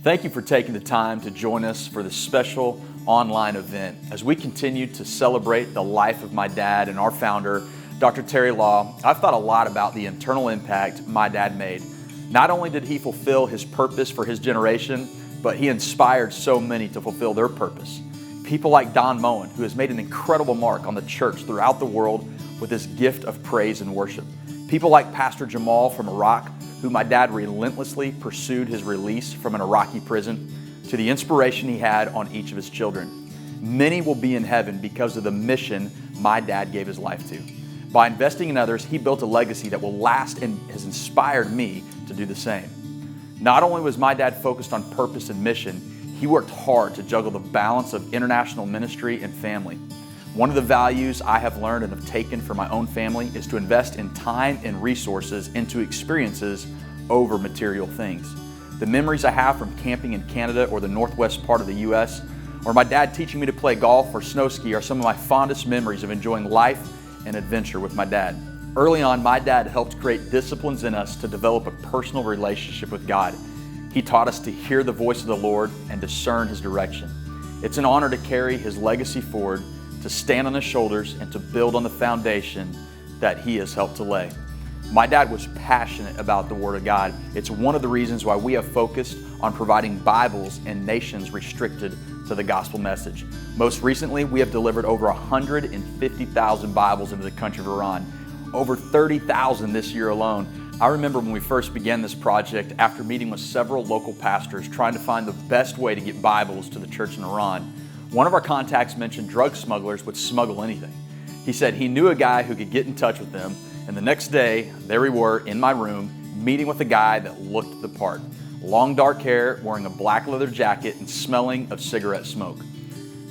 Thank you for taking the time to join us for this special online event as we continue to celebrate the life of my dad and our founder, Dr. Terry Law. I've thought a lot about the eternal impact my dad made. Not only did he fulfill his purpose for his generation, but he inspired so many to fulfill their purpose. People like Don Moen, who has made an incredible mark on the church throughout the world with his gift of praise and worship. People like Pastor Jamal from Iraq, who my dad relentlessly pursued his release from an Iraqi prison, to the inspiration he had on each of his children. Many will be in heaven because of the mission my dad gave his life to. By investing in others, he built a legacy that will last and has inspired me to do the same. Not only was my dad focused on purpose and mission, he worked hard to juggle the balance of international ministry and family. One of the values I have learned and have taken for my own family is to invest in time and resources into experiences over material things. The memories I have from camping in Canada or the northwest part of the U.S., or my dad teaching me to play golf or snow ski are some of my fondest memories of enjoying life and adventure with my dad. Early on, my dad helped create disciplines in us to develop a personal relationship with God. He taught us to hear the voice of the Lord and discern His direction. It's an honor to carry His legacy forward, to stand on His shoulders, and to build on the foundation that He has helped to lay. My dad was passionate about the Word of God. It's one of the reasons why we have focused on providing Bibles in nations restricted to the gospel message. Most recently, we have delivered over 150,000 Bibles into the country of Iran, over 30,000 this year alone. I remember when we first began this project after meeting with several local pastors trying to find the best way to get Bibles to the church in Iran. One of our contacts mentioned drug smugglers would smuggle anything. He said he knew a guy who could get in touch with them, and the next day, there we were in my room, meeting with a guy that looked the part. Long dark hair, wearing a black leather jacket, and smelling of cigarette smoke.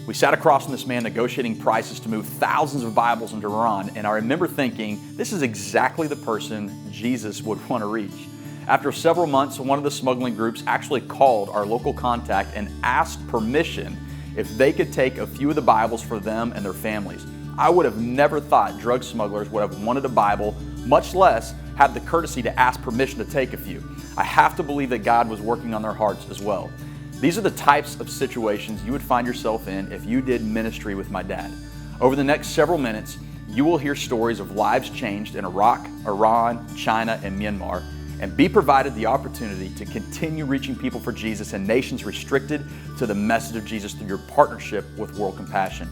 We sat across from this man negotiating prices to move thousands of Bibles into Iran, and I remember thinking, this is exactly the person Jesus would want to reach. After several months, one of the smuggling groups actually called our local contact and asked permission if they could take a few of the Bibles for them and their families. I would have never thought drug smugglers would have wanted a Bible, much less have the courtesy to ask permission to take a few. I have to believe that God was working on their hearts as well. These are the types of situations you would find yourself in if you did ministry with my dad. Over the next several minutes, you will hear stories of lives changed in Iraq, Iran, China, and Myanmar, and be provided the opportunity to continue reaching people for Jesus in nations restricted to the message of Jesus through your partnership with World Compassion.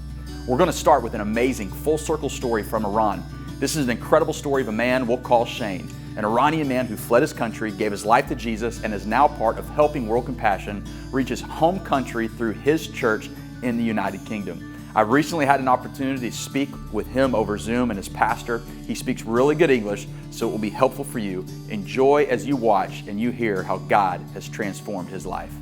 We're going to start with an amazing full circle story from Iran. This is an incredible story of a man we'll call Shane, an Iranian man who fled his country, gave his life to Jesus, and is now part of helping World Compassion reach his home country through his church in the United Kingdom. I recently had an opportunity to speak with him over Zoom and his pastor. He speaks really good English, so it will be helpful for you. Enjoy as you watch and you hear how God has transformed his life.